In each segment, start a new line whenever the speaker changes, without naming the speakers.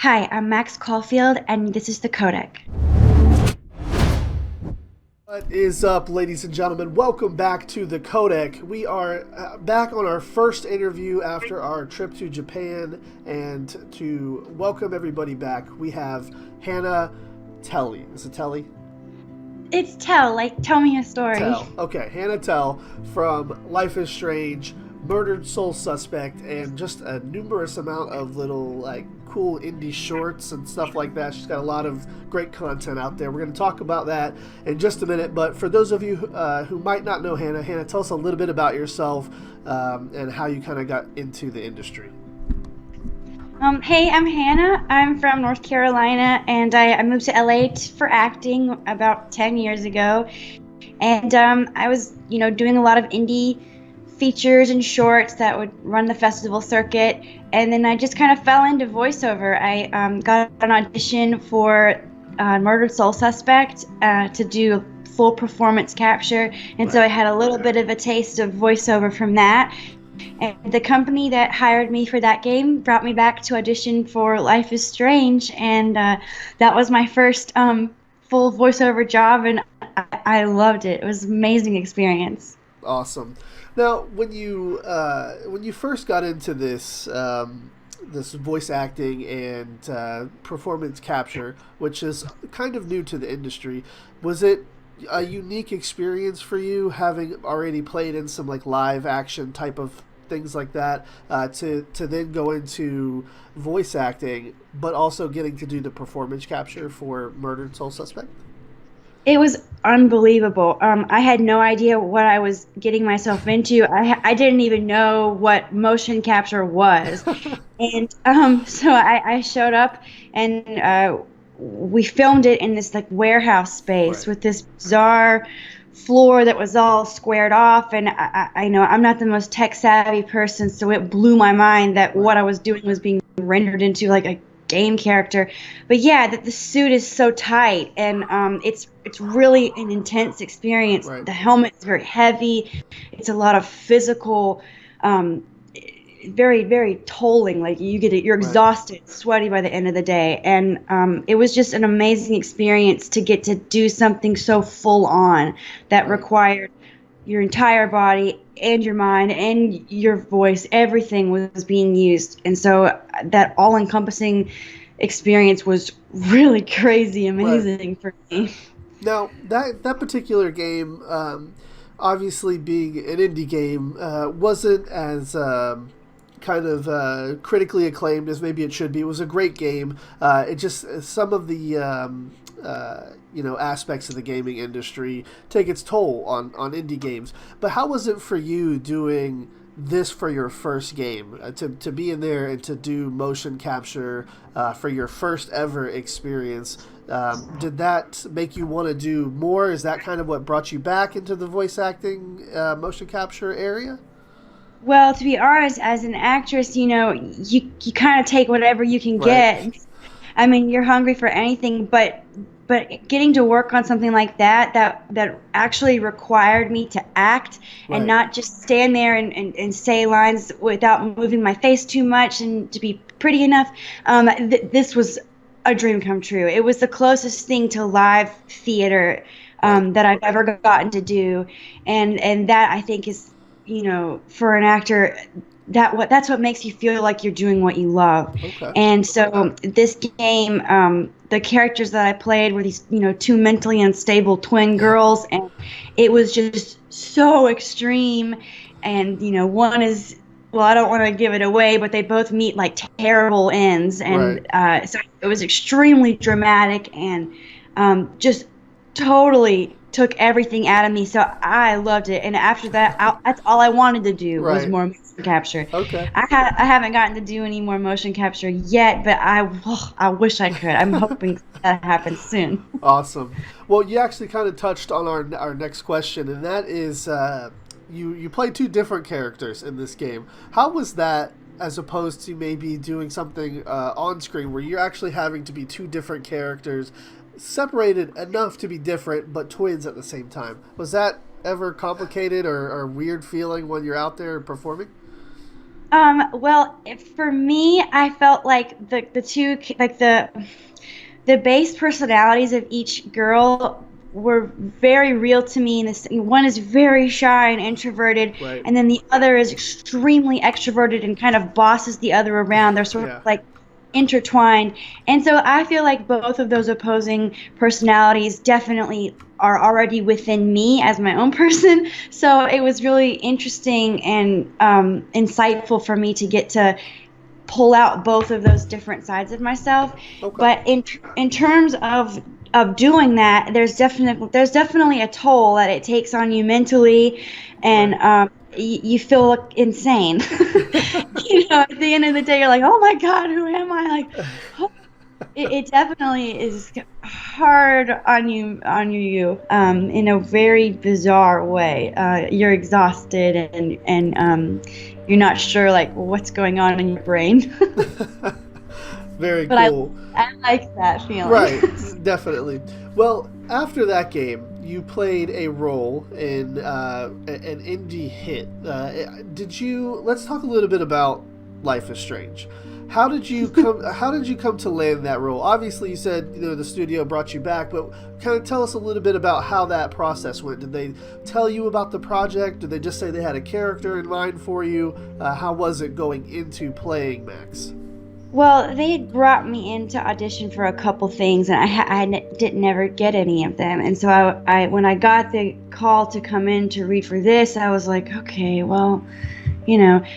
Hi, I'm Max Caulfield, and this is the Codec.
What is up, ladies and gentlemen? Welcome back to the Codec. We are back on our first interview after our trip to Japan, and to welcome everybody back, we have Hannah Telle. Is it Telle?
It's Tell, like, tell me a story.
Telle. Okay, Hannah Telle from Life is Strange, Murdered Soul Suspect, and just a numerous amount of little cool indie shorts and stuff like that. She's got a lot of great content out there. We're going to talk about that in just a minute. But for those of you who might not know Hannah, tell us a little bit about yourself and how you kind of got into the industry.
Hey, I'm Hannah. I'm from North Carolina, and I moved to LA for acting about 10 years ago. And I was, doing a lot of indie features and shorts that would run the festival circuit. And then I just kind of fell into voiceover. I got an audition for Murdered Soul Suspect to do full performance capture. And so I had a little bit of a taste of voiceover from that. And the company that hired me for that game brought me back to audition for Life is Strange. And that was my first full voiceover job. And I loved it. It was an amazing experience.
Awesome. Now, when you first got into this this voice acting and performance capture, which is kind of new to the industry, was it a unique experience for you, having already played in some live action type of things like that, to then go into voice acting, but also getting to do the performance capture for Murdered Soul Suspect?
It was unbelievable. I had no idea what I was getting myself into. I didn't even know what motion capture was. And so I showed up, and we filmed it in this warehouse space with this bizarre floor that was all squared off. And I know I'm not the most tech savvy person, so it blew my mind that what I was doing was being rendered into a game character. But yeah, the suit is so tight, and it's really an intense experience. The helmet is very heavy. It's a lot of physical, very, very tolling. You're exhausted, sweaty by the end of the day. And it was just an amazing experience to get to do something so full on that required your entire body and your mind and your voice. Everything was being used. And so that all-encompassing experience was really crazy amazing for me.
Now, that particular game, obviously being an indie game, wasn't as critically acclaimed as maybe it should be. It was a great game. It just, some of the aspects of the gaming industry take its toll on indie games. But how was it for you doing this for your first game, to be in there and to do motion capture for your first ever experience? Did that make you want to do more? Is that kind of what brought you back into the voice acting, motion capture area?
Well, to be honest, as an actress, you kind of take whatever you can get. I mean, you're hungry for anything, but getting to work on something like that actually required me to act and not just stand there and say lines without moving my face too much and to be pretty enough. This was a dream come true. It was the closest thing to live theater that I've ever gotten to do, and that I think is, for an actor, that's what makes you feel like you're doing what you love. And so this game, the characters that I played were these two mentally unstable twin girls, and it was just so extreme. And one is, well, I don't want to give it away, but they both meet terrible ends, and so it was extremely dramatic and just totally took everything out of me. So I loved it, and after that, that's all I wanted to do was more motion capture. I haven't gotten to do any more motion capture yet, but I wish I could. I'm hoping that happens soon.
Awesome. Well, you actually kind of touched on our next question, and that is, you play two different characters in this game. How was that, as opposed to maybe doing something on screen where you're actually having to be two different characters, separated enough to be different but twins at the same time? Was that ever complicated or weird feeling when you're out there performing?
Well, for me, I felt like the two like the base personalities of each girl were very real to me. And this one is very shy and introverted,
Right.
and then the other is extremely extroverted and kind of bosses the other around. They're sort of
Yeah.
like intertwined, and so I feel like both of those opposing personalities definitely are already within me as my own person. So it was really interesting and insightful for me to get to pull out both of those different sides of myself.
Okay.
But in terms of doing that, there's definitely a toll that it takes on you mentally, and
Right.
you feel insane. At the end of the day, you're like, oh my god, who am I? Like, oh, it definitely is hard on you in a very bizarre way. You're exhausted, and you're not sure like what's going on in your brain.
Very
But I
cool.
I like that feeling.
Right, definitely. Well, after that game, you played a role in an indie hit. Did you? Let's talk a little bit about Life is Strange. How did you come? How did you come to land that role? Obviously, you said the studio brought you back, but kind of tell us a little bit about how that process went. Did they tell you about the project? Did they just say they had a character in mind for you? How was it going into playing Max?
Well, they had brought me in to audition for a couple things, and didn't never get any of them. And so when I got the call to come in to read for this, I was like, okay, well,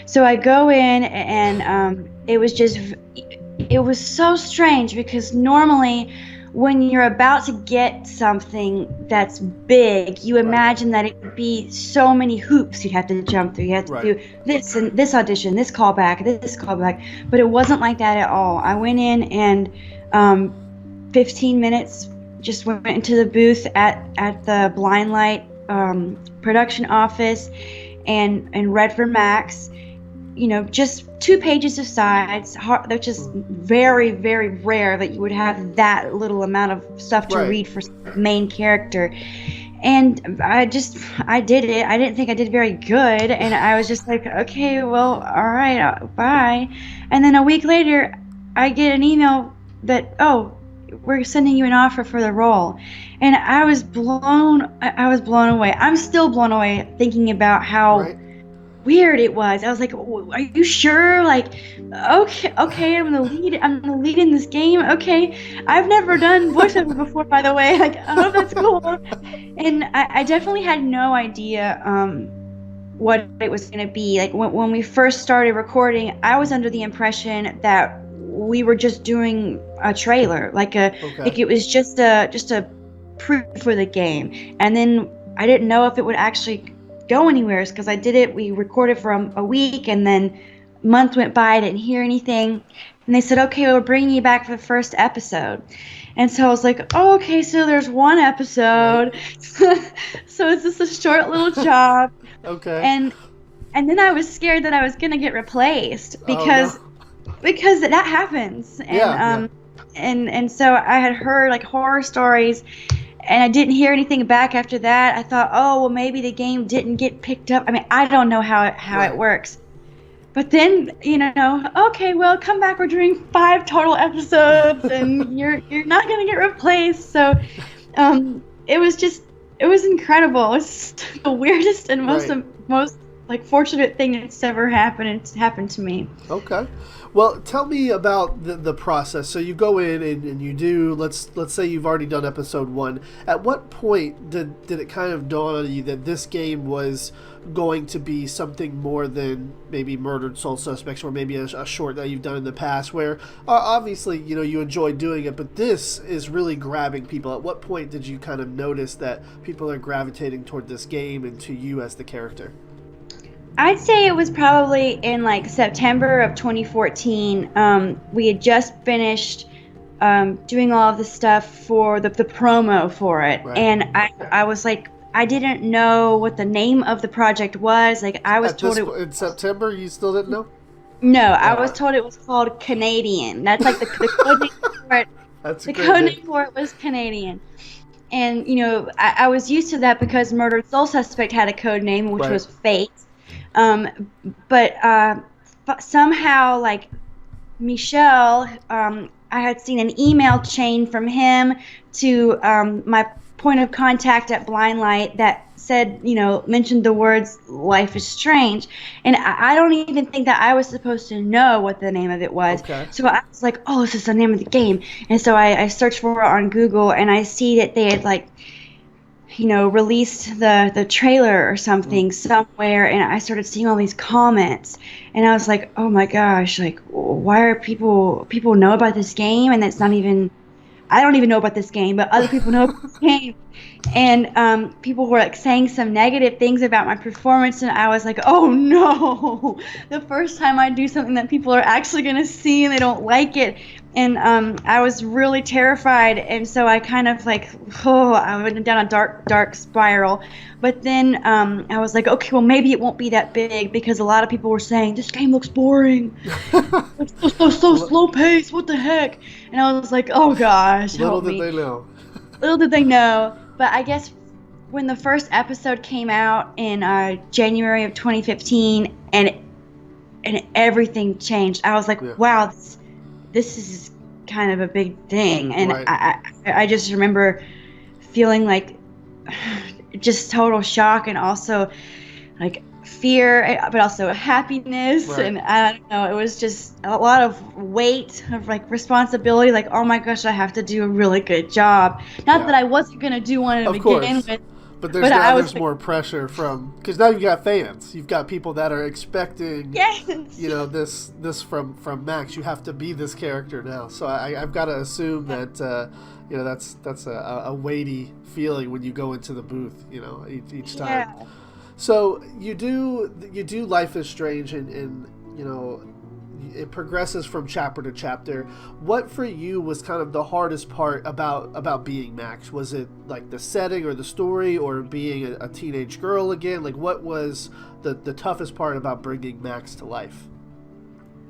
So I go in, and it was so strange because normally when you're about to get something that's big, you
Right.
imagine that it would be so many hoops you'd have to jump through. You have to
Right.
do this and this audition, this callback, but it wasn't like that at all. I went in and 15 minutes, just went into the booth at the Blind Light production office and read for Max. Just 2 pages of sides. They're just very, very rare that you would have that little amount of stuff to
Right.
read for the main character. And I did it. I didn't think I did very good. And I was just like, okay, well, all right, bye. And then a week later, I get an email that, oh, we're sending you an offer for the role. And I was blown away. I'm still blown away thinking about how
Right.
weird it was. I was like, are you sure? Like, okay, I'm the lead in this game. Okay. I've never done voiceover before, by the way. Like, oh, that's cool. And I definitely had no idea what it was going to be. Like, when we first started recording, I was under the impression that we were just doing a trailer, like it was just a proof for the game. And then I didn't know if it would actually go anywhere, because we recorded for a week, and then a month went by, I didn't hear anything, and they said, okay, we're bringing you back for the first episode. And so I was like, oh, okay, so there's one episode. Right. So it's just a short little job.
Okay.
And then I was scared that I was gonna get replaced because that happens. And and so I had heard like horror stories, and I didn't hear anything back after that. I thought, oh, well, maybe the game didn't get picked up. I mean, I don't know how it works. But then, okay, well, come back. We're doing 5 total episodes, and you're not gonna get replaced. So, it was incredible. It's the weirdest and most like fortunate thing that's ever happened. It's happened to me.
Okay. Well, tell me about the process. So you go in and you do, let's say you've already done episode 1. At what point did it kind of dawn on you that this game was going to be something more than maybe Murdered Soul Suspects, or maybe a short that you've done in the past where obviously, you enjoy doing it, but this is really grabbing people? At what point did you kind of notice that people are gravitating toward this game and to you as the character?
I'd say it was probably in like September of 2014. We had just finished doing all of the stuff for the promo for it. Right. And I was like, I didn't know what the name of the project was. Like, I was told
in September, you still didn't know?
No, I was told it was called Canadian. That's like the code name for it.
The
code name for it was Canadian. And, I was used to that because Murdered Soul Suspect had a code name, which was Fate. But somehow, like, Michelle, I had seen an email chain from him to my point of contact at Blind Light that said, mentioned the words "Life is Strange," and I don't even think that I was supposed to know what the name of it was.
Okay.
So I was like, "Oh, this is the name of the game," and so I searched for it on Google, and I see that they had, like, released the trailer or something somewhere, and I started seeing all these comments, and I was like, oh my gosh, like, why are people know about this game, and it's not even, I don't even know about this game, but other people know about this game. And people were, like, saying some negative things about my performance, and I was like, oh no, the first time I do something that people are actually going to see and they don't like it. And I was really terrified, and so I kind of, like, I went down a dark spiral. But then I was like, okay, well, maybe it won't be that big, because a lot of people were saying, this game looks boring. It's so slow paced, what the heck? And I was like, oh gosh, help me.
Little did they know.
Little did they know. But I guess when the first episode came out in January of 2015, and everything changed, I was like, wow, this is kind of a big thing. And
Right.
I just remember feeling like just total shock, and also, like, fear, but also happiness.
Right.
And I don't know, it was just a lot of weight of, like, responsibility, like, oh my gosh, I have to do a really good job. Not that I wasn't going to do one to begin with,
but there's
like,
more pressure because now you've got fans, you've got people that are expecting this from Max. You have to be this character now, so I've got to assume that that's a weighty feeling when you go into the booth each time. So you do Life is Strange, and it progresses from chapter to chapter. What for you was kind of the hardest part about being Max? Was it, like, the setting or the story, or being a teenage girl again? Like, what was the toughest part about bringing Max to life?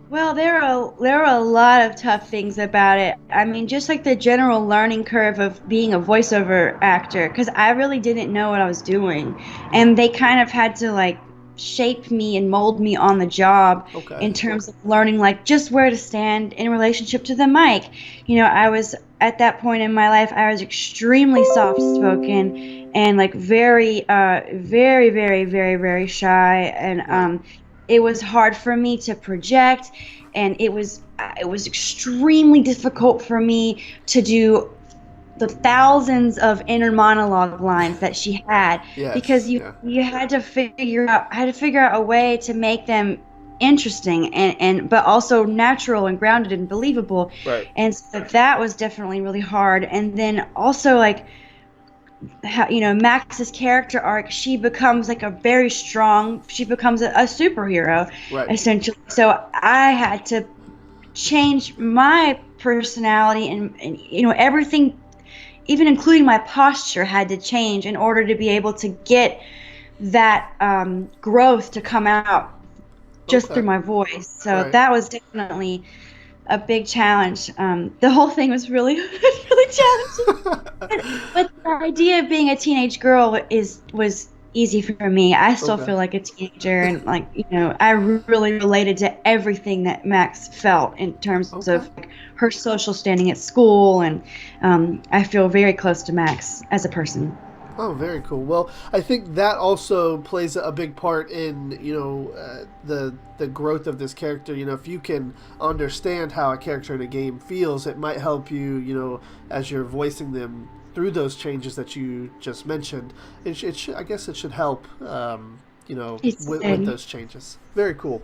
Well, there are a lot of tough things about it. I mean, just like the general learning curve of being a voiceover actor, because I really didn't know what I was doing, and they kind of had to, like, shape me and mold me on the job in terms of learning, like, just where to stand in relationship to the mic. I was at that point in my life, I was extremely soft-spoken and, like, very, very, very, very, very shy, and it was hard for me to project, and it was extremely difficult for me to do the thousands of inner monologue lines that she had, because you had to figure out a way to make them interesting and but also natural and grounded and believable.
Right.
And so that was definitely really hard. And then also, like, Max's character arc, she becomes, like, she becomes a superhero, essentially. So I had to change my personality, and everything, even including my posture, had to change in order to be able to get that growth to come out just through my voice. So that was definitely a big challenge. The whole thing was really, really challenging. But the idea of being a teenage girl was easy for me. I still feel like a teenager, and, like, I really related to everything that Max felt in terms of, like, her social standing at school, and I feel very close to Max as a person.
Oh, very cool. Well, I think that also plays a big part in, the growth of this character. If you can understand how a character in a game feels, it might help you, as you're voicing them through those changes that you just mentioned. I guess it should help, with those changes. Very cool.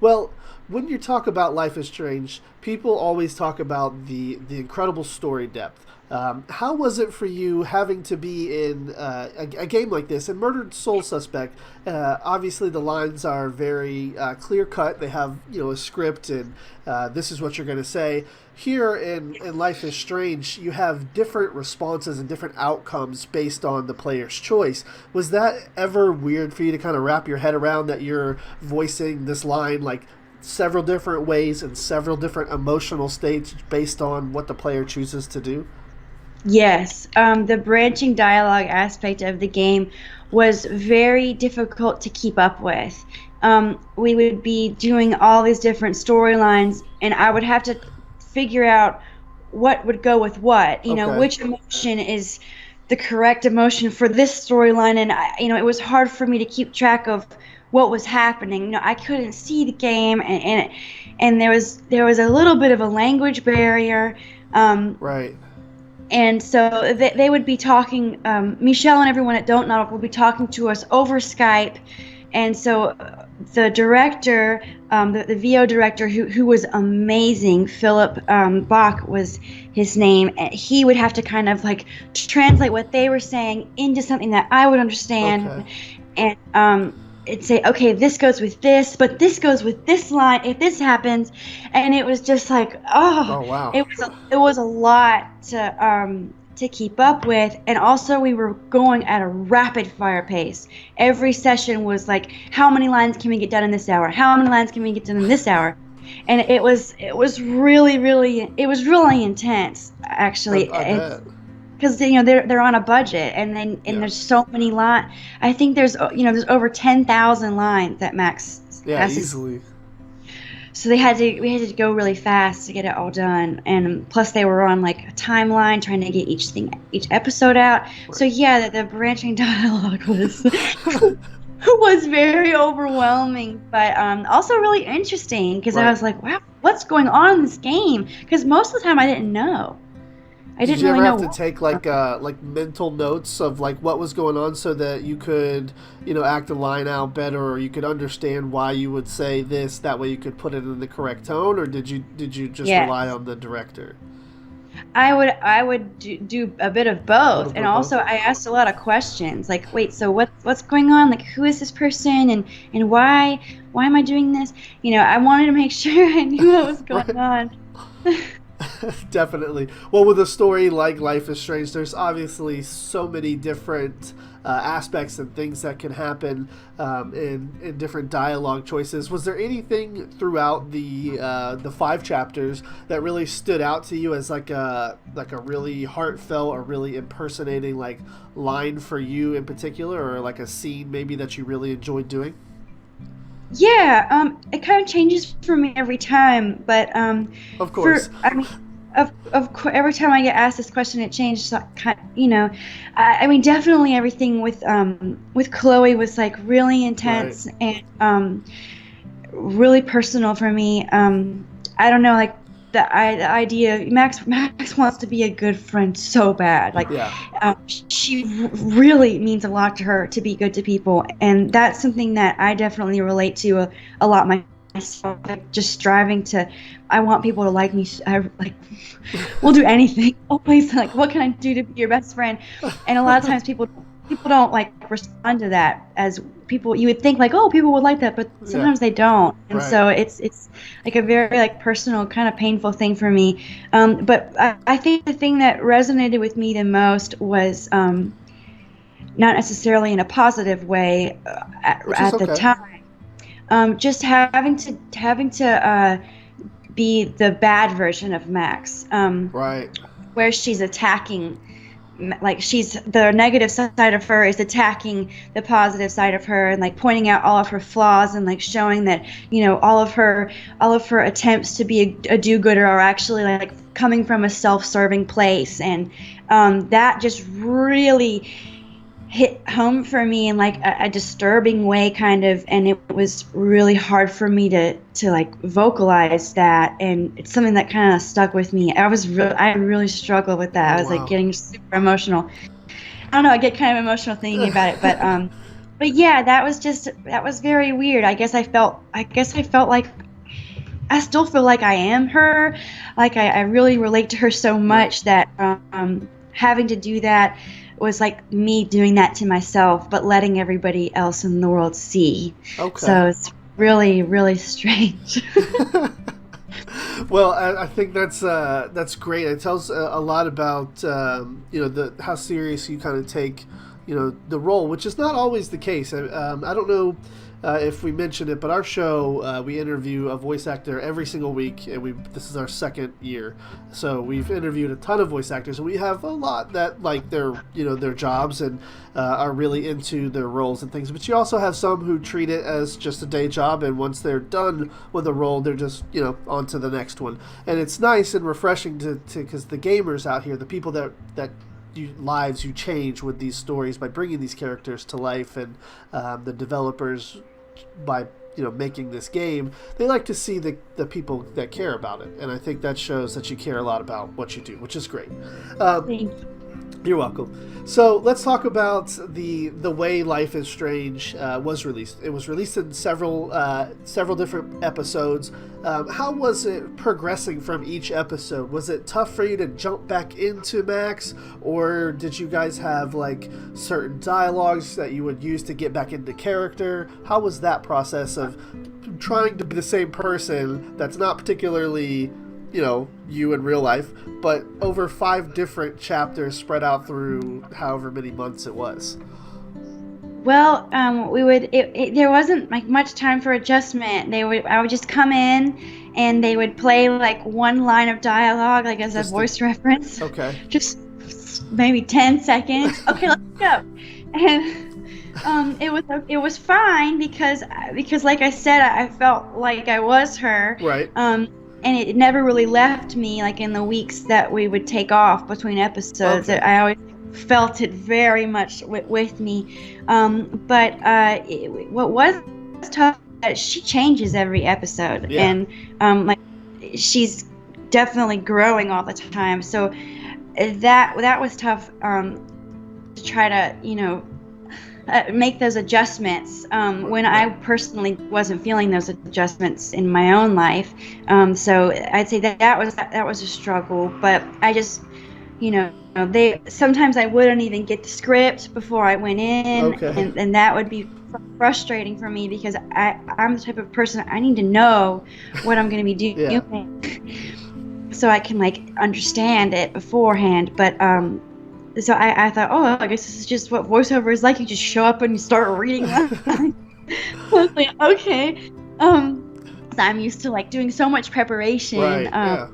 Well, when you talk about Life is Strange, people always talk about the incredible story depth. How was it for you having to be in a game like this? In Murdered Soul Suspect, obviously the lines are very clear cut. They have a script, and this is what you're going to say. Here in Life is Strange, you have different responses and different outcomes based on the player's choice. Was that ever weird for you to kind of wrap your head around, that you're voicing this line, like, several different ways and several different emotional states based on what the player chooses to do?
Yes, the branching dialogue aspect of the game was very difficult to keep up with, we would be doing all these different storylines, and I would have to figure out what would go with what.
Okay.
Which emotion is the correct emotion for this storyline, and it was hard for me to keep track of what was happening. I couldn't see the game, and there was a little bit of a language barrier.
Right.
And so they would be talking, Michelle and everyone at Don't Know would be talking to us over Skype. And so the director, the VO director, who was amazing, Philip Bach was his name, he would have to kind of like translate what they were saying into something that I would understand.
Okay.
And it'd say, okay, this goes with this, but this goes with this line if this happens. And it was just like,
Oh, wow.
it was a lot to keep up with. And also we were going at a rapid fire pace. Every session was like, how many lines can we get done in this hour? How many lines can we get done in this hour? And it was really intense, actually.
I bet.
Because they're on a budget, and then there's so many lines. I think there's over 10,000 lines that Max has.
Easily.
So we had to go really fast to get it all done, and plus they were on like a timeline trying to get each episode out. Right. So yeah, the branching dialogue was was very overwhelming, but also really interesting because I was like, wow, what's going on in this game? Because most of the time I didn't know.
Did you ever have to take like mental notes of like what was going on so that you could act a line out better, or you could understand why you would say this, that way you could put it in the correct tone, or did you just rely on the director?
I would do a bit of both, and also I asked a lot of questions like, wait, so what's going on? Like, who is this person, and why am I doing this? I wanted to make sure I knew what was going on.
Definitely. Well, with a story like Life is Strange, there's obviously so many different aspects and things that can happen in different dialogue choices. Was there anything throughout the 5 chapters that really stood out to you as like a really heartfelt or really impersonating like line for you in particular, or like a scene maybe that you really enjoyed doing?
Yeah, it kind of changes for me every time, but
of course,
of course, every time I get asked this question, it changes. So I mean, definitely everything with Chloe was like really intense, right, and really personal for me. I don't know, like the idea. Max wants to be a good friend so bad. Like, she really means a lot to her to be good to people, and that's something that I definitely relate to a lot myself. Like, just striving to, I want people to like me. I we'll do anything. Always like, what can I do to be your best friend? And a lot of times people don't like respond to that as people. You would think like, oh, people would like that, but sometimes they don't. And so it's like a very like personal, kind of painful thing for me. But I think the thing that resonated with me the most was not necessarily in a positive way at the time. Just having to be the bad version of Max. Where she's attacking. Like, she's the negative side of her is attacking the positive side of her, and like pointing out all of her flaws, and like showing that all of her attempts to be a do-gooder are actually like coming from a self-serving place, and that just really hit home for me in like a disturbing way, kind of, and it was really hard for me to like vocalize that, and it's something that kind of stuck with me. I really struggled with that. I was like getting super emotional. I don't know, I get kind of emotional thinking about it, but yeah, that was very weird. I guess I felt like I still feel like I am her. Like, I really relate to her so much that having to do that was like me doing that to myself, but letting everybody else in the world see. Okay. So it's really, really strange.
Well, I think that's great. It tells a lot about how serious you kind of take the role, which is not always the case. I don't know if we mentioned it, but our show, we interview a voice actor every single week, and this is our second year. So we've interviewed a ton of voice actors, and we have a lot that like their jobs and are really into their roles and things. But you also have some who treat it as just a day job, and once they're done with a role, they're just on to the next one. And it's nice and refreshing to because the gamers out here, the people that lives you change with these stories by bringing these characters to life, and the developers by making this game, they like to see the people that care about it, and I think that shows that you care a lot about what you do, which is great.
Thank you.
You're welcome. So let's talk about the way Life is Strange was released. It was released in several different episodes. How was it progressing from each episode? Was it tough for you to jump back into Max, or did you guys have like certain dialogues that you would use to get back into character? How was that process of trying to be the same person that's not particularly you in real life, but over 5 different chapters spread out through however many months it was?
Well, there wasn't like much time for adjustment. I would just come in, and they would play like one line of dialogue, like as a voice reference.
Okay.
Just maybe 10 seconds. Okay, let's go. And it was fine because like I said, I felt like I was her.
Right.
And it never really left me, like in the weeks that we would take off between episodes. Okay. I always felt it very much with me. But what was tough, she changes every episode. Yeah. And like she's definitely growing all the time. So that was tough to try to, make those adjustments when I personally wasn't feeling those adjustments in my own life. So I'd say that was a struggle. But I just, sometimes I wouldn't even get the script before I went in, okay. and that would be frustrating for me because I'm the type of person, I need to know what I'm going to be doing, so I can like understand it beforehand. But so I thought, I guess this is just what voiceover is like. You just show up and you start reading. I was like, okay. So I'm used to like doing so much preparation, for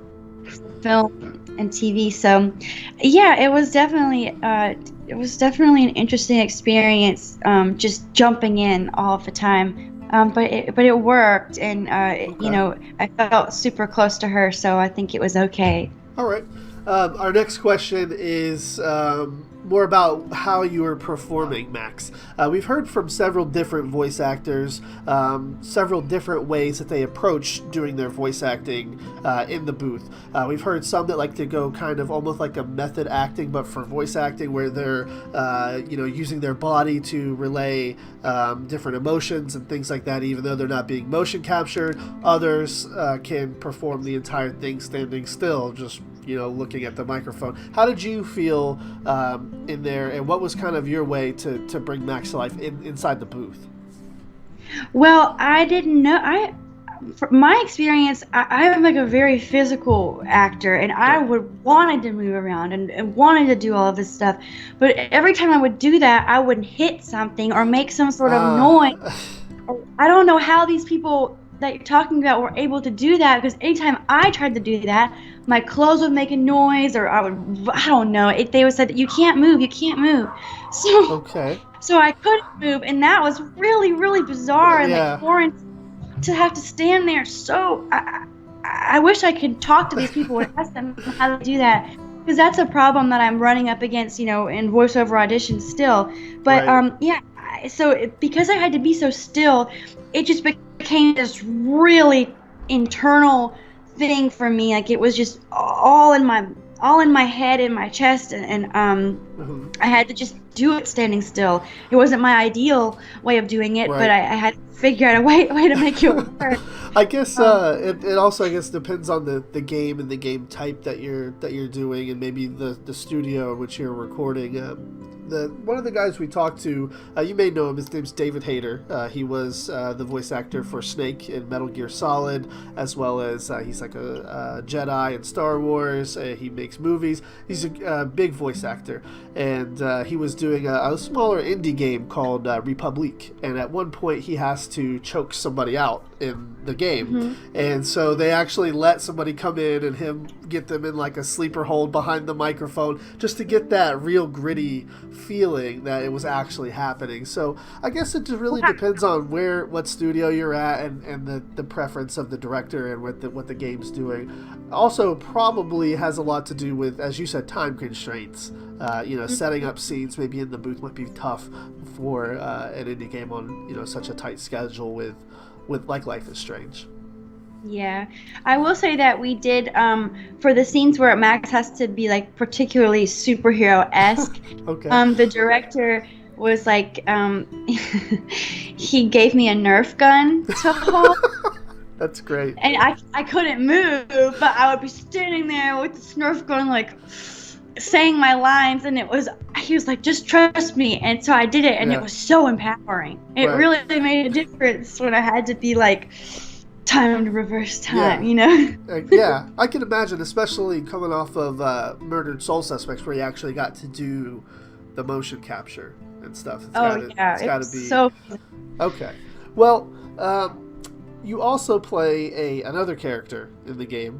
film and TV. So yeah, it was definitely an interesting experience. Just jumping in all of the time. But it worked, and I felt super close to her, so I think it was okay.
All right. Our next question is more about how you were performing, Max. We've heard from several different voice actors, several different ways that they approach doing their voice acting in the booth. We've heard some that like to go kind of almost like a method acting, but for voice acting, where they're using their body to relay different emotions and things like that, even though they're not being motion captured. Others can perform the entire thing standing still, just looking at the microphone. How did you feel in there, and what was kind of your way to bring Max to life inside the booth?
Well, I didn't know. From my experience, I'm like a very physical actor, and I wanted to move around and wanted to do all of this stuff. But every time I would do that, I would hit something or make some sort of noise. I don't know how these people that you're talking about were able to do that, because anytime I tried to do that, my clothes would make a noise, or I don't know. They would say, you can't move. So I couldn't move, and that was really, really bizarre and like foreign to have to stand there. So I wish I could talk to these people and ask them how to do that, because that's a problem that I'm running up against, in voiceover auditions still. But because I had to be so still, it just became this really internal thing for me. Like it was just all in my head, in my chest, and I had to just do it standing still. It wasn't my ideal way of doing it, but I had to figure out a way to make it work.
I guess it also depends on the game and the game type that you're doing, and maybe the studio in which you're recording the one of the guys we talked to, you may know him. His name's David Hayter. He was the voice actor for Snake in Metal Gear Solid, as well as he's like a Jedi in Star Wars. He makes movies. He's a big voice actor, and he was doing a smaller indie game called Republique. And at one point, he has to choke somebody out in the game, and so they actually let somebody come in and him get them in like a sleeper hold behind the microphone just to get that real gritty feeling that it was actually happening. So I guess it just really depends on what studio you're at and the preference of the director and what the game's doing. Also probably has a lot to do with, as you said, time constraints. Setting up scenes maybe in the booth might be tough for an indie game on such a tight schedule with like Life is Strange.
Yeah, I will say that we did for the scenes where Max has to be like particularly superhero-esque.
Okay.
The director was like, he gave me a Nerf gun to hold.
That's great.
And I couldn't move, but I would be standing there with this Nerf gun, like saying my lines, and he was like, just trust me. And so I did it, and it was so empowering. It really made a difference when I had to be like, time to reverse time,
Yeah, I can imagine, especially coming off of Murdered Soul Suspects, where you actually got to do the motion capture and stuff. It's gotta be
so.
Okay. Well, you also play another character in the game,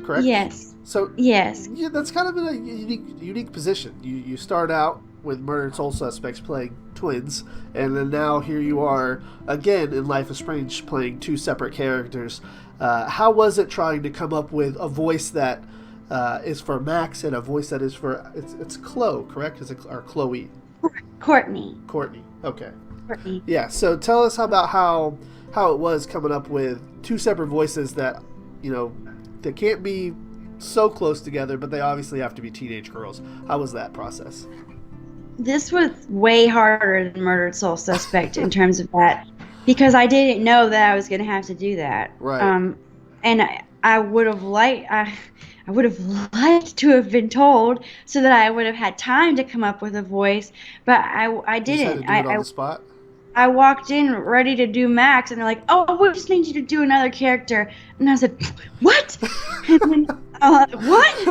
correct?
Yes.
So
yes,
yeah, that's kind of a unique position. You start out with Murdered Soul Suspects playing twins, and then now here you are again in Life is Strange playing two separate characters. How was it trying to come up with a voice that is for Max and a voice that is for it's Chloe, correct? Or Chloe?
Courtney.
Okay.
Courtney.
Yeah. So tell us about how it was coming up with two separate voices that that can't be so close together, but they obviously have to be teenage girls. How was that process?
This was way harder than Murdered Soul Suspect in terms of that, because I didn't know that I was going to have to do that.
Right.
And I would have liked to have been told so that I would have had time to come up with a voice, but I didn't.
You just had to do it on the spot?
I walked in ready to do Max, and they're like, "Oh, we just need you to do another character." And I said, "What?" And then, "What?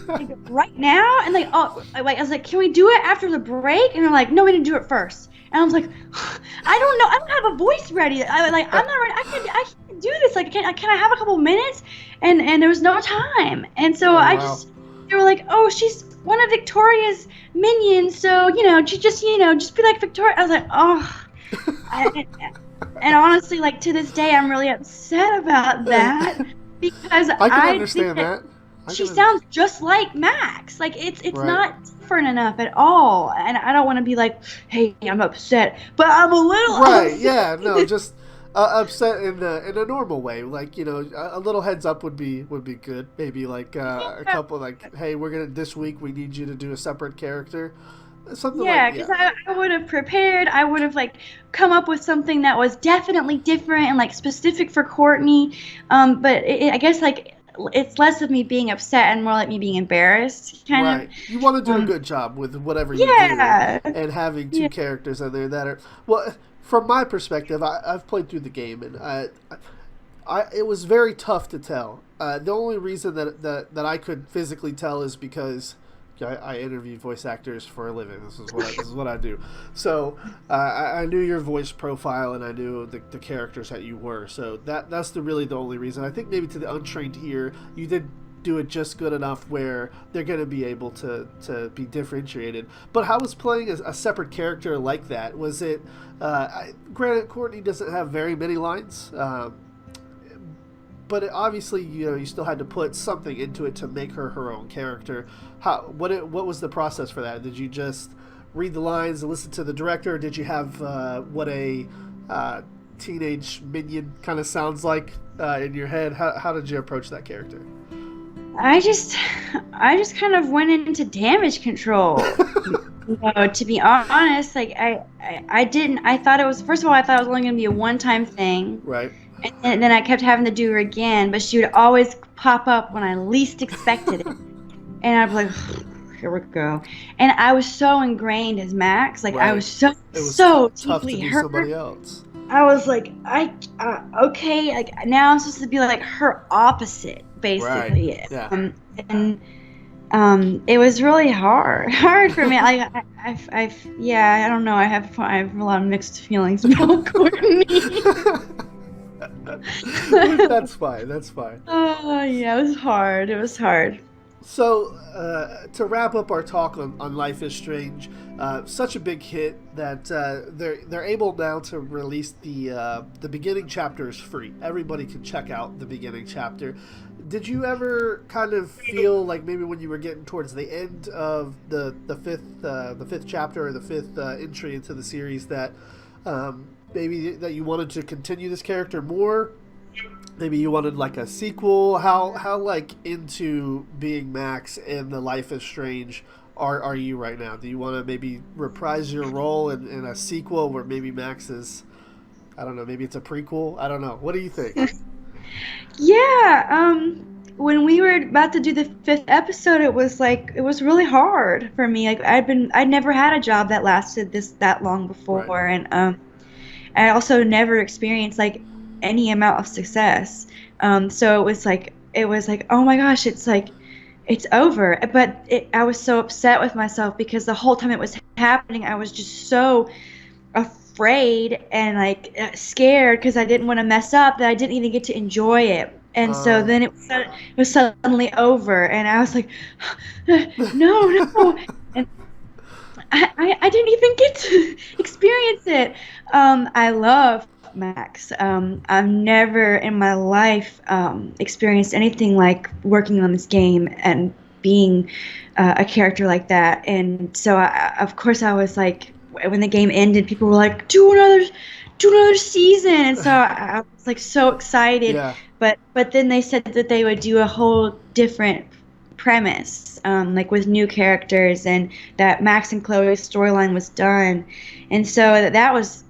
Like, right now?" And like, I was like, "Can we do it after the break?" And they're like, "No, we need to do it first." And I was like, "I don't know. I don't have a voice ready. I'm not ready. I can't do this. Like, can I have a couple minutes?" And there was no time. And so they were like, "Oh, she's one of Victoria's minions, so just be like Victoria." I was like, "Oh." And honestly, like to this day, I'm really upset about that because
I can understand that.
She sounds just like Max. Like it's not different enough at all. And I don't want to be like, "Hey, I'm upset," but I'm a little upset.
Yeah, no, just upset in a normal way. Like a little heads up would be good. Maybe like a couple like, "Hey, this week we need you to do a separate character." Something
because I would have prepared. I would have like come up with something that was definitely different and like specific for Courtney. But I guess like it's less of me being upset and more like me being embarrassed. Kind of.
You want to do a good job with whatever you do, and having two characters in there that are From my perspective, I've played through the game and it was very tough to tell. The only reason that I could physically tell is because I interview voice actors for a living. This is what I do. So I knew your voice profile and I knew the characters that you were. So that's really the only reason. I think maybe to the untrained ear, you did do it just good enough where they're going to be able to be differentiated. But how was playing a separate character like that? Was it? Granted, Courtney doesn't have very many lines. But obviously, you still had to put something into it to make her own character. What was the process for that? Did you just read the lines and listen to the director? Or did you have what a teenage minion kind of sounds like in your head? How did you approach that character?
I just kind of went into damage control. To be honest, like I thought it was, first of all, I thought it was only going to be a one-time thing.
Right.
And then I kept having to do her again, but she would always pop up when I least expected it. And I'd be like, here we go. And I was so ingrained as Max, like I
Right.
was so
It was tough to
deeply
be
hurt.
somebody else.
I was like, okay, like now I'm supposed to be like her opposite,
Right.
basically.
Yeah.
And it was really hard for me. Yeah, I don't know. I have a lot of mixed feelings about Courtney.
That's fine. That's fine.
Oh yeah, it was hard. It was hard.
So, to wrap up our talk on Life is Strange, such a big hit that they're able now to release the beginning chapters free. Everybody can check out the beginning chapter. Did you ever kind of feel like maybe when you were getting towards the end of the fifth chapter or the fifth entry into the series that maybe that you wanted to continue this character more? Maybe you wanted like a sequel. How like into being Max and the Life is Strange are you right now? Do you want to maybe reprise your role in a sequel where maybe Max is, I don't know, maybe it's a prequel? I don't know. What do you think?
Yeah, when we were about to do the fifth episode, it was really hard for me. Like I'd never had a job that lasted that long
Right.
before, and I also never experienced like any amount of success. So it was like, oh my gosh, it's like it's over. But I was so upset with myself because the whole time it was happening, I was just so afraid and like scared because I didn't want to mess up that I didn't even get to enjoy it. And so
Uh,
then it was suddenly over, and I was like, no, no. And I didn't even get to experience it. I love Max. I've never in my life experienced anything like working on this game and being a character like that. And so, of course, I was like, when the game ended, people were like, do another season. And so I was like so excited.
yeah.
But then they said that they would do a whole different premise, like with new characters, and that Max and Chloe's storyline was done, and so that was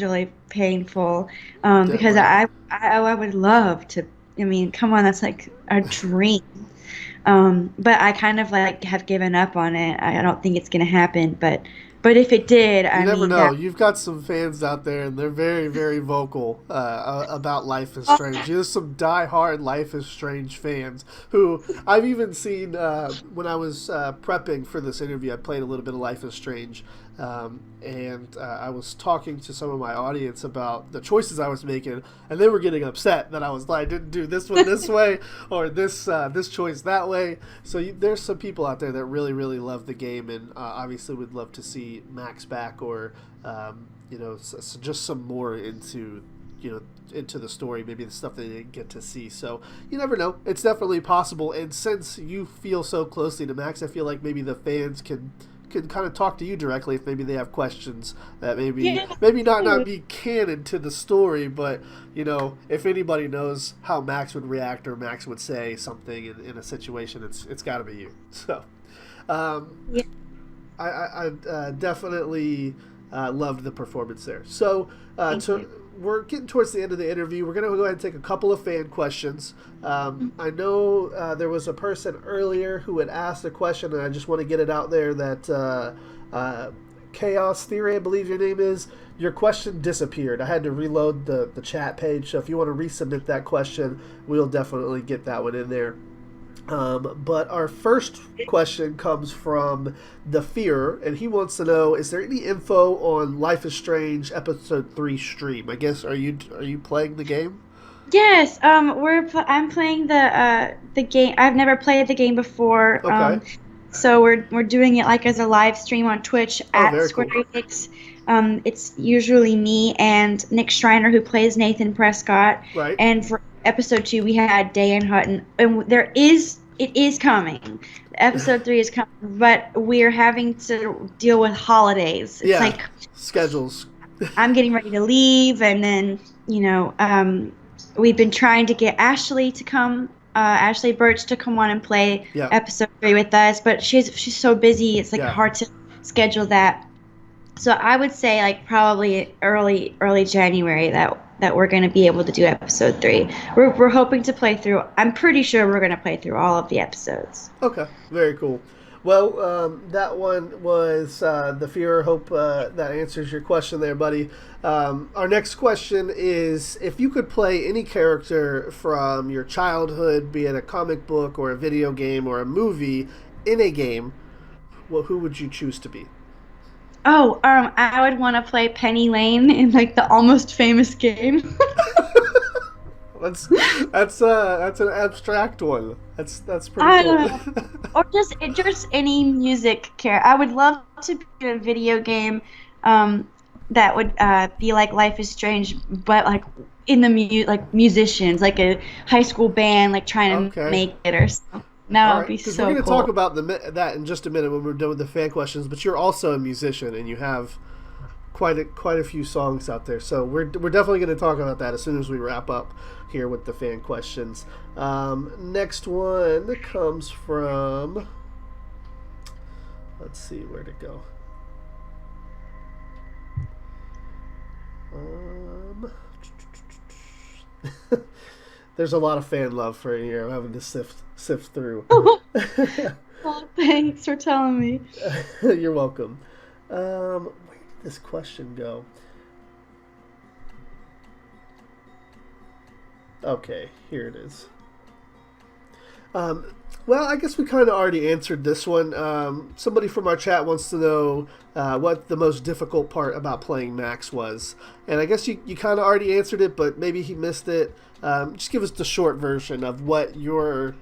really painful, because
Right.
I would love to. I mean, come on, that's like a dream. But I kind of like have given up on it. I don't think it's gonna happen, but if it did,
You
I
never
mean
know.
that.
You've got some fans out there, and they're very, very vocal about Life is Strange. There's some die-hard Life is Strange fans who I've even seen when I was prepping for this interview. I played a little bit of Life is Strange, and I was talking to some of my audience about the choices I was making, and they were getting upset that I was like, I didn't do this one this way or this choice that way. So there's some people out there that really, really love the game, and obviously would love to see Max back or just some more into into the story, maybe the stuff they didn't get to see. So you never know. It's definitely possible. And since you feel so closely to Max, I feel like maybe the fans can kind of talk to you directly if maybe they have questions that
Yeah.
maybe not be canon to the story, but if anybody knows how Max would react or Max would say something in a situation, it's got to be you. So
Yeah.
I definitely loved the performance there. So
Thank you.
we're getting towards the end of the interview. We're going to go ahead and take a couple of fan questions. I know there was a person earlier who had asked a question, and I just want to get it out there that Chaos Theory, I believe your name is, your question disappeared. I had to reload the chat page, so if you want to resubmit that question, we'll definitely get that one in there. But our first question comes from The Fear, and he wants to know: is there any info on Life is Strange Episode 3 stream? I guess are you playing the game?
Yes, I'm playing the game. I've never played the game before.
Okay.
So we're doing it like as a live stream on Twitch
Oh,
at
very
Square
cool.
Enix. It's usually me and Nick Schreiner who plays Nathan Prescott.
Right.
And for episode 2 we had Dan Hutton, and it is coming. Episode 3 is coming, but we're having to deal with holidays. It's
Yeah.
like
Schedules.
I'm getting ready to leave, and then we've been trying to get Ashley Birch to come on and play
Yeah.
episode 3 with us, but she's so busy. It's like
Yeah.
hard to schedule that. So I would say like probably early January that we're going to be able to do episode 3. We're hoping to play through. I'm pretty sure we're going to play through all of the episodes.
Okay. Very cool. Well, that one was the fear or hope that answers your question there, buddy. Our next question is if you could play any character from your childhood, be it a comic book or a video game or a movie, in a game, well, who would you choose to be?
Oh, I would want to play Penny Lane in like the Almost Famous game.
That's that's an abstract one. That's pretty
I
cool.
don't know. Or just any music I would love to be in a video game that would be like Life is Strange, but like in the like musicians, like a high school band, like trying to
Okay.
make it or something.
All
That would
right,
be
because we're
so
going to talk
cool.
about that in just a minute when we're done with the fan questions. But you're also a musician, and you have quite a few songs out there. So we're definitely going to talk about that as soon as we wrap up here with the fan questions. Next one comes from. Let's see where to go. Um, there's a lot of fan love for here. I'm having to sift through.
Well, thanks for telling me.
You're welcome. Where did this question go? Okay, here it is. Well, I guess we kind of already answered this one. Somebody from our chat wants to know what the most difficult part about playing Max was. And I guess you kind of already answered it, but maybe he missed it. Just give us the short version of what your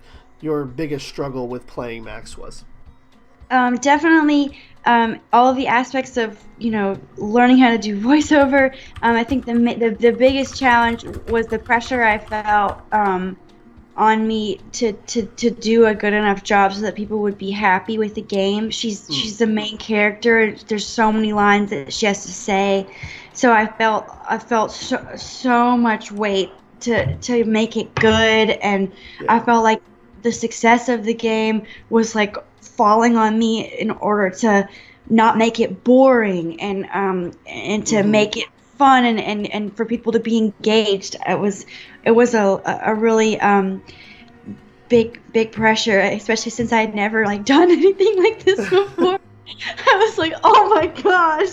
biggest struggle with playing Max was.
Definitely, all of the aspects of learning how to do voiceover. I think the biggest challenge was the pressure I felt on me to do a good enough job so that people would be happy with the game. She's the main character. There's so many lines that she has to say, so I felt so much weight to make it good, and I
Yeah.
felt like the success of the game was like falling on me in order to not make it boring and to
Mm-hmm.
make it fun and for people to be engaged. It was a really big pressure, especially since I had never like done anything like this before. I was like, oh my gosh,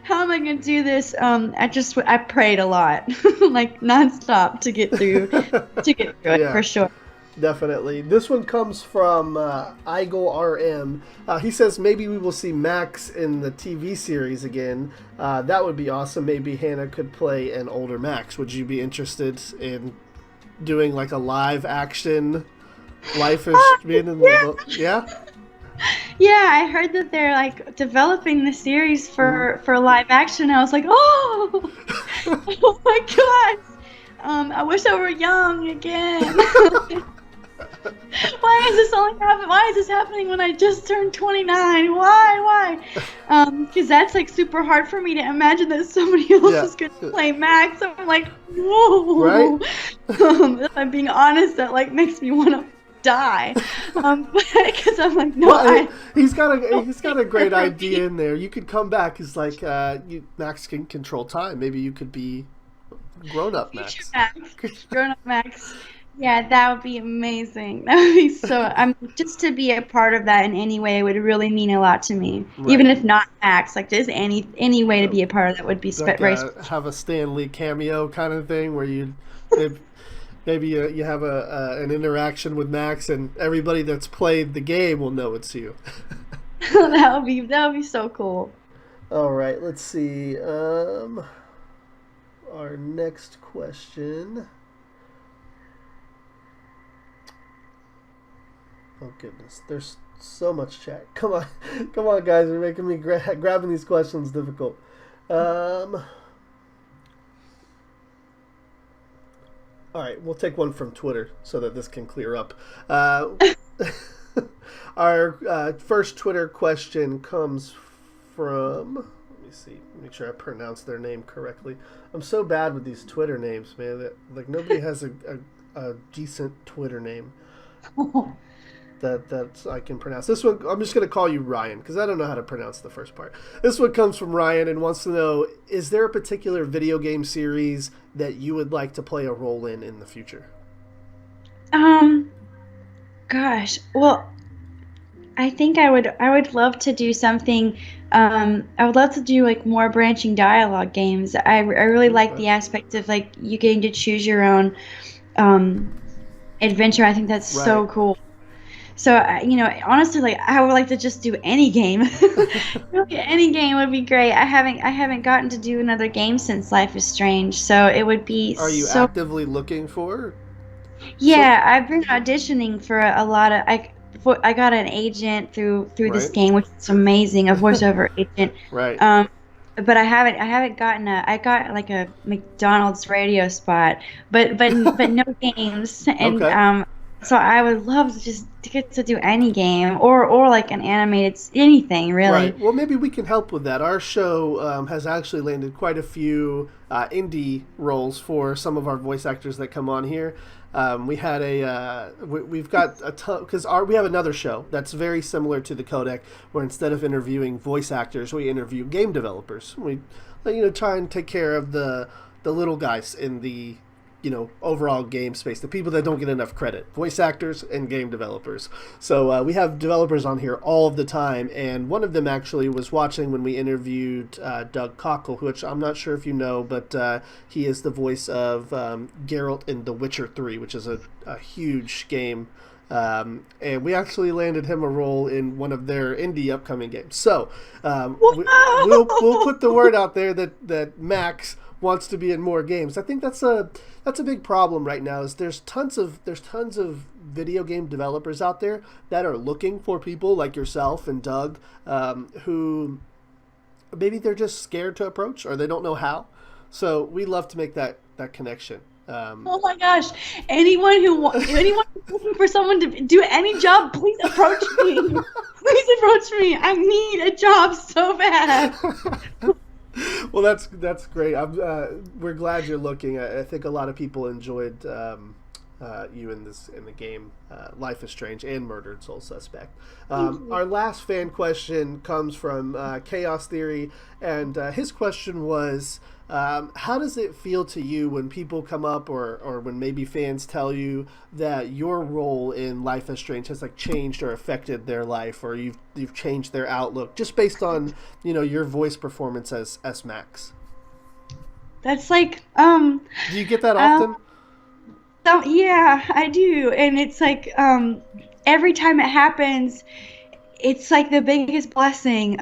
how am I gonna do this? I prayed a lot, like nonstop to get through it
Yeah.
for sure.
Definitely. This one comes from Igel RM. He says maybe we will see Max in the TV series again. That would be awesome. Maybe Hannah could play an older Max. Would you be interested in doing like a live action Life is being in
Yeah.
the yeah?
Yeah, I heard that they're like developing the series
Mm-hmm.
for live action. I was like, oh, oh my gosh. I wish I were young again. Why is this only happen? Why is this happening when I just turned 29? Why? Because that's like super hard for me to imagine that somebody else
Yeah.
is gonna play Max. I'm like, whoa.
Right?
If I'm being honest, that like makes me want to die. Because I'm like, no,
Well,
I
he's got a great idea in there. You could come back as like Max can control time. Maybe you could be grown up
future
Max.
Max, grown up Max. Yeah, that would be amazing. That would be so. Just to be a part of that in any way would really mean a lot to me. Even
Right.
if not Max, like just any way to
So
be a part of that would be
like
very special.
have a Stan Lee cameo kind of thing where maybe, maybe you have an interaction with Max and everybody that's played the game will know it's you.
That would be so cool.
All right, let's see. Our next question. Oh goodness, there's so much chat. Come on, come on, guys, you're making me grabbing these questions difficult. All right, we'll take one from Twitter so that this can clear up. Our first Twitter question comes from. Let me see. Make sure I pronounce their name correctly. I'm so bad with these Twitter names, man. That like nobody has a decent Twitter name that I can pronounce. This one, I'm just going to call you Ryan because I don't know how to pronounce the first part. This one comes from Ryan and wants to know: is there a particular video game series that you would like to play a role in the future?
Um, Gosh, well, I think I would love to do something. I would love to do like more branching dialogue games. I really like
Okay.
the aspect of like you getting to choose your own um, adventure. I think that's
Right.
so cool. So honestly, like I would like to just do any game. Really, any game would be great. I haven't gotten to do another game since Life is Strange, so it would be
Are you
so.
actively looking for? So,
Yeah, I've been auditioning for a lot of I got an agent through this
right.
game, which is amazing, a voiceover agent.
Right.
Um, but I haven't gotten I got like a McDonald's radio spot, but no games. And
Okay.
so I would love to just to get to do any game or like an animated anything
Right.
really.
Well, maybe we can help with that. Our show has actually landed quite a few indie roles for some of our voice actors that come on here. We had we've got a ton because we have another show that's very similar to the Codec, where instead of interviewing voice actors, we interview game developers. We, try and take care of the little guys in the overall game space, the people that don't get enough credit, voice actors and game developers. So we have developers on here all of the time, and one of them actually was watching when we interviewed Doug Cockle, which I'm not sure if you know, but he is the voice of Geralt in The Witcher 3, which is a huge game. And we actually landed him a role in one of their indie upcoming games. So we'll put the word out there that Max wants to be in more games. I think that's a big problem right now. Is there's tons of video game developers out there that are looking for people like yourself and Doug, who maybe they're just scared to approach or they don't know how. So we love to make that connection.
Oh my gosh! Anyone who's looking for someone to do any job, please approach me. Please approach me. I need a job so bad.
Well, that's great. We're glad you're looking. I think a lot of people enjoyed you in the game Life is Strange and Murdered Soul Suspect. Our last fan question comes from Chaos Theory, and his question was, how does it feel to you when people come up or when maybe fans tell you that your role in Life is Strange has like changed or affected their life, or you've changed their outlook just based on your voice performance as Max?
That's like
Do you get that
um
often?
yeah, I do, and it's like every time it happens, it's like the biggest blessing.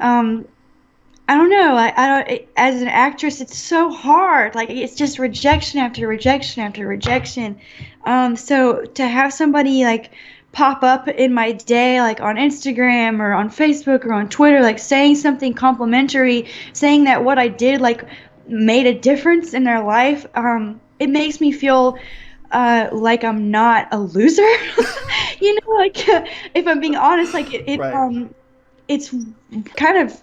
I don't know. I don't. As an actress, it's so hard. Like it's just rejection after rejection after rejection. So to have somebody like pop up in my day, like on Instagram or on Facebook or on Twitter, like saying something complimentary, saying that what I did like made a difference in their life, it makes me feel like I'm not a loser. Like if I'm being honest, like
Right.
it's kind of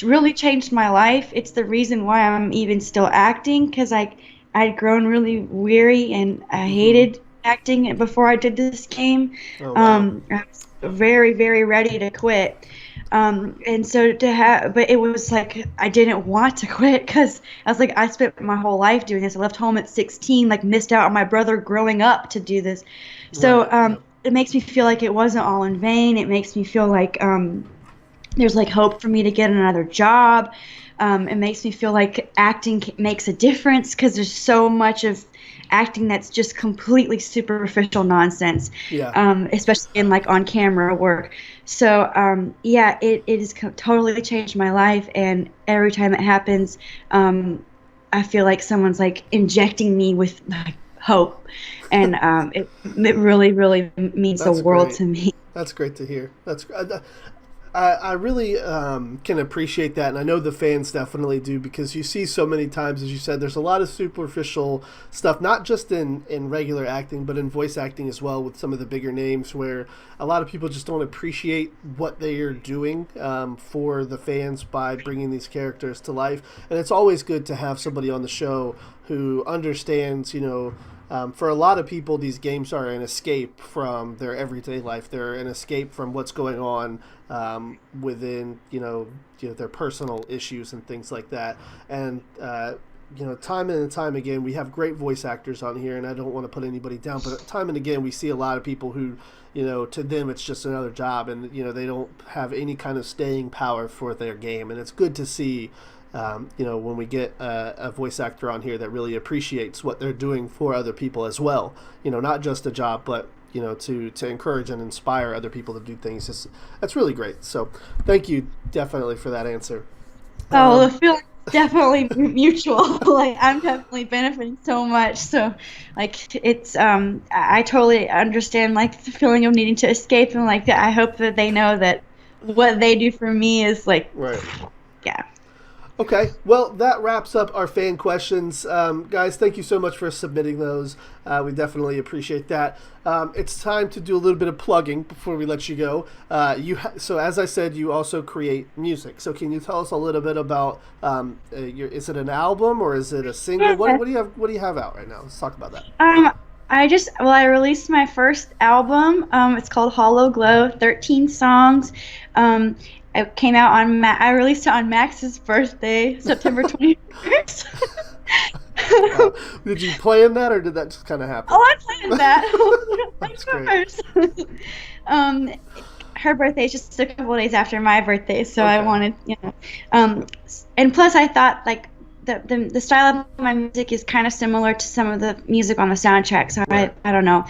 really changed my life. It's the reason why I'm even still acting because I'd grown really weary and I
Mm-hmm.
hated acting before I did this game.
Oh wow.
I was very very ready to quit. And so but it was like I didn't want to quit because I was like I spent my whole life doing this. I left home at 16, like missed out on my brother growing up to do this. So
Right. Yep.
it makes me feel like it wasn't all in vain. It makes me feel like there's like hope for me to get another job. It makes me feel like acting makes a difference because there's so much of acting that's just completely superficial nonsense,
Yeah.
especially in like on camera work. So yeah, it has totally changed my life, and every time it happens, I feel like someone's like injecting me with like hope, and it really really means the
That's
world
great.
to me.
That's great to hear. I really can appreciate that, and I know the fans definitely do because you see so many times, as you said, there's a lot of superficial stuff, not just in regular acting, but in voice acting as well with some of the bigger names where a lot of people just don't appreciate what they are doing for the fans by bringing these characters to life. And it's always good to have somebody on the show who understands, for a lot of people, these games are an escape from their everyday life. They're an escape from what's going on within, their personal issues and things like that. And time and time again, we have great voice actors on here, and I don't want to put anybody down, but time and again, we see a lot of people who, to them, it's just another job, and, they don't have any kind of staying power for their game. And it's good to see, when we get a voice actor on here that really appreciates what they're doing for other people as well. Not just a job, but to encourage and inspire other people to do things. That's really great. So thank you definitely for that answer.
The feeling's definitely mutual. Like, I'm definitely benefiting so much. So, like, it's I totally understand, like, the feeling of needing to escape, and like I hope that they know that what they do for me is like,
right.
Yeah.
Okay, well, that wraps up our fan questions. Guys, thank you so much for submitting those. We definitely appreciate that. It's time to do a little bit of plugging before we let you go. So as I said, you also create music. So can you tell us a little bit about, is it an album or is it a single?
Yeah.
What do you have out right now? Let's talk about that.
I released my first album. It's called Hollow Glow, 13 songs. It came out I released it on Max's birthday, September 21st.
Did you plan that, or did that just kind of happen?
Oh, I planned that.
That's great.
Her birthday is just a couple days after my birthday, so
okay.
I wanted, and plus I thought, like, the style of my music is kind of similar to some of the music on the soundtrack, so right. I don't know.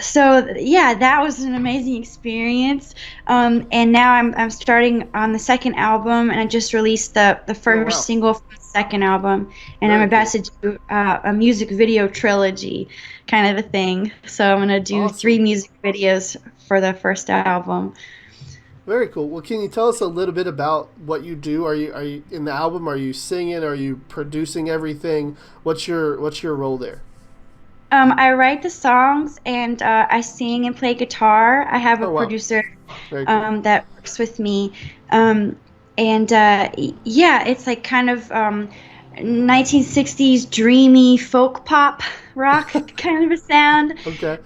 So yeah, that was an amazing experience. And now I'm starting on the second album, and I just released the first single from the second album, and I'm about to do a music video trilogy kind of a thing. So I'm gonna do 3 music videos for the first album.
Very cool. Well, can you tell us a little bit about what you do? Are you in the album? Are you singing? Are you producing everything? What's your role there?
I write the songs, and I sing and play guitar. I have a producer that works with me. It's like kind of 1960s dreamy folk pop rock kind of a sound.
Okay.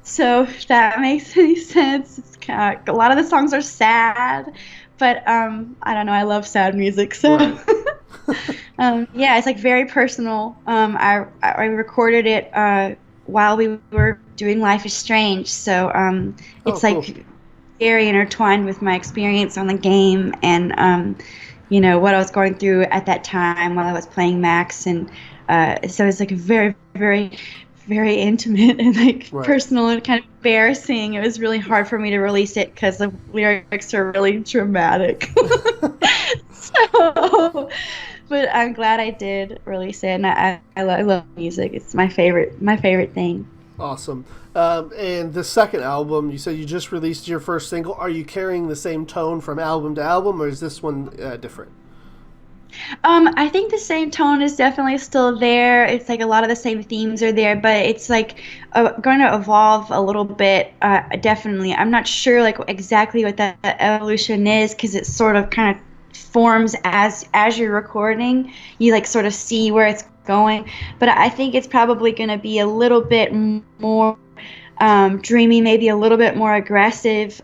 So if that makes any sense. It's kind of, a lot of the songs are sad, but I don't know. I love sad music, so. Right. It's like very personal. I recorded it while we were doing Life is Strange, so it's like very intertwined with my experience on the game, and what I was going through at that time while I was playing Max, and so it's like a very, very, very intimate and like personal and kind of embarrassing. It was really hard for me to release it because the lyrics are really dramatic. But I'm glad I did release it, and I love music. It's my favorite thing.
Awesome. And the second album, you said you just released your first single. Are you carrying the same tone from album to album, or is this one different?
I think the same tone is definitely still there. It's like a lot of the same themes are there, but it's like going to evolve a little bit. Definitely, I'm not sure like exactly what that evolution is, because it's sort of kind of forms as you're recording. You like sort of see where it's going, but I think it's probably going to be a little bit more dreamy, maybe a little bit more aggressive.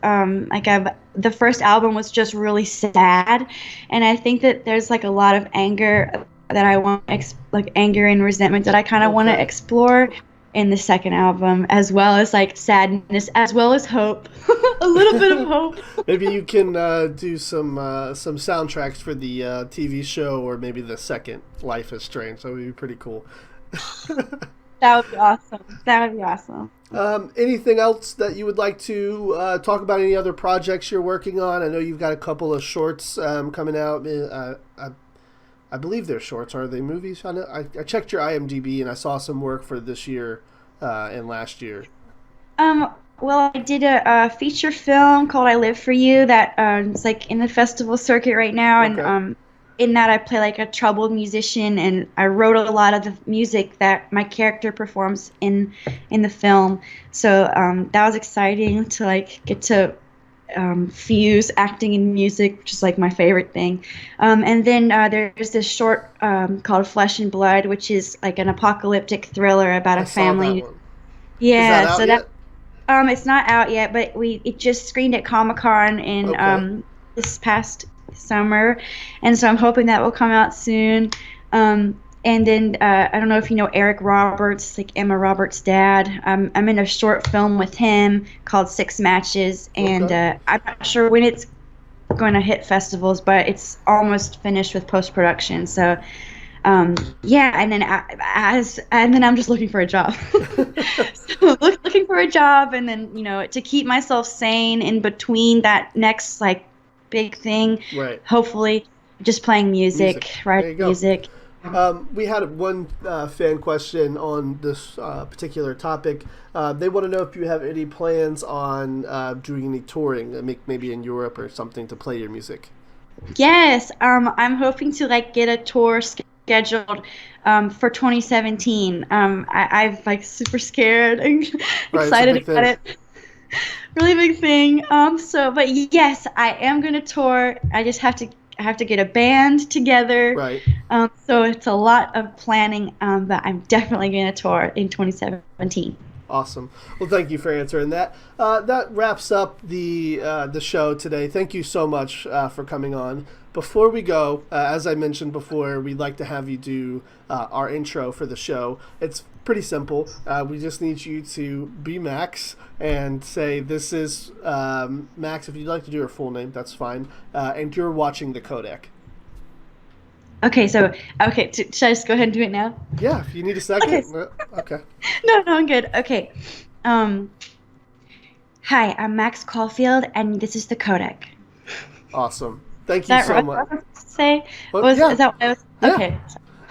The first album was just really sad, and I think that there's like a lot of anger that I want, like anger and resentment that I kind of want to explore in the second album, as well as like sadness, as well as hope. A little bit of hope.
Maybe you can do some soundtracks for the TV show, or maybe the second Life is Strange. That would be pretty cool.
That would be awesome.
Anything else that you would like to talk about? Any other projects you're working on? I know you've got a couple of shorts coming out. I believe they're shorts. Are they movies? I checked your IMDb, and I saw some work for this year and last year.
Well, I did a feature film called I Live For You that is like in the festival circuit right now, and in that I play like a troubled musician, and I wrote a lot of the music that my character performs in the film. So that was exciting to like get to fuse acting and music, which is like my favorite thing. And then there's this short called Flesh and Blood, which is like an apocalyptic thriller about a family. Yeah,
is that out yet?
It's not out yet, but it just screened at Comic-Con in this past summer, and so I'm hoping that will come out soon. And then I don't know if you know Eric Roberts, like Emma Roberts' dad. I'm in a short film with him called Six Matches, and
Okay.
I'm not sure when it's going to hit festivals, but it's almost finished with post production. So um, yeah, and then I'm just looking for a job. So looking for a job, and then to keep myself sane in between that next like big thing.
Right.
Hopefully, just playing
Music.
music,
There
writing
you go.
music.
We had one fan question on this particular topic. They want to know if you have any plans on doing any touring, maybe in Europe or something, to play your music.
Yes, I'm hoping to like get a tour scheduled for 2017. I've like super scared and
Right, it's a
excited
big
about
thing.
it. Really big thing. But yes, I am gonna tour. I have to get a band together.
Right.
So it's a lot of planning. But I'm definitely gonna tour in 2017.
Awesome. Well, thank you for answering that. That wraps up the show today. Thank you so much for coming on. Before we go, as I mentioned before, we'd like to have you do our intro for the show. It's pretty simple. We just need you to be Max and say, "This is Max." If you'd like to do her full name, that's fine. And you're watching the codec.
Okay, so okay, should I just go ahead and do it now?
Yeah, if you need a
Okay.
second. Okay.
No, I'm good. Okay. Um, Hi, I'm Max Caulfield, and this is the Codec.
Awesome. Thank
Is
you
that
so
right?
much.
What was I supposed to say?
Well, yeah,
Is that what I was?
yeah,
Okay.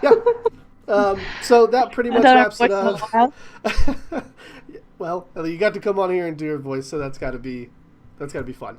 yeah. So that pretty
I
much
thought
wraps
I
it
was
up.
a while.
Well, you got to come on here and do your voice, so that's got to be fun.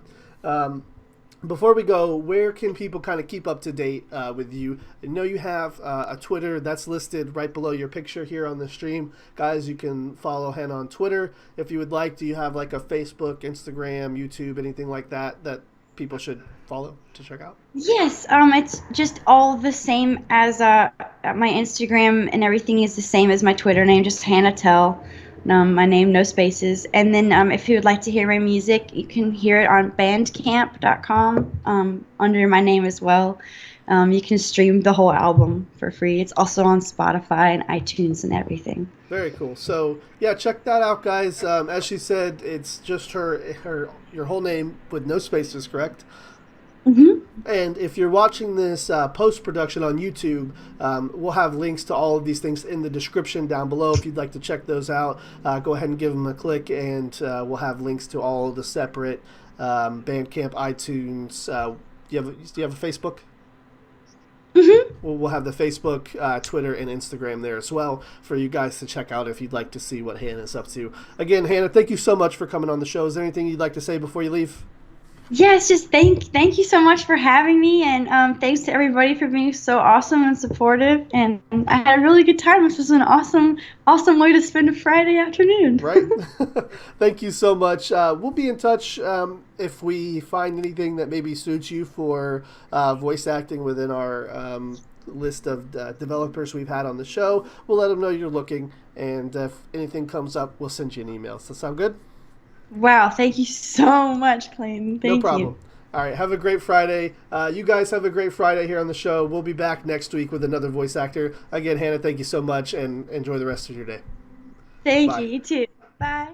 Before we go, where can people kind of keep up to date with you? I know you have a Twitter that's listed right below your picture here on the stream. Guys, you can follow Hannah on Twitter if you would like. Do you have like a Facebook, Instagram, YouTube, anything like that that people should follow to check out?
Yes, it's just all the same as my Instagram, and everything is the same as my Twitter name, just Hannah Telle. My name, no spaces. And then if you would like to hear my music, you can hear it on bandcamp.com under my name as well. You can stream the whole album for free. It's also on Spotify and iTunes and everything.
Very cool. So yeah, check that out, guys. As she said, it's just your whole name with no spaces, correct?
Hmm.
And if you're watching this post production on YouTube, we'll have links to all of these things in the description down below. If you'd like to check those out, go ahead and give them a click, and we'll have links to all of the separate Bandcamp, iTunes. Do you have a Facebook?
Hmm.
We'll have the Facebook, Twitter, and Instagram there as well for you guys to check out if you'd like to see what Hannah's up to. Again, Hannah, thank you so much for coming on the show. Is there anything you'd like to say before you leave?
Yes, just thank you so much for having me, and thanks to everybody for being so awesome and supportive. And I had a really good time. This was an awesome way to spend a Friday afternoon.
Right? Thank you so much. We'll be in touch if we find anything that maybe suits you for voice acting within our list of developers we've had on the show. We'll let them know you're looking, and if anything comes up, we'll send you an email. Does that sound good?
Wow, thank you so much, Clayton.
No
Thank
problem.
you.
All right, have a great Friday. You guys have a great Friday here on the show. We'll be back next week with another voice actor. Again, Hannah, thank you so much, and enjoy the rest of your day.
Thank
Bye.
you. You too. Bye.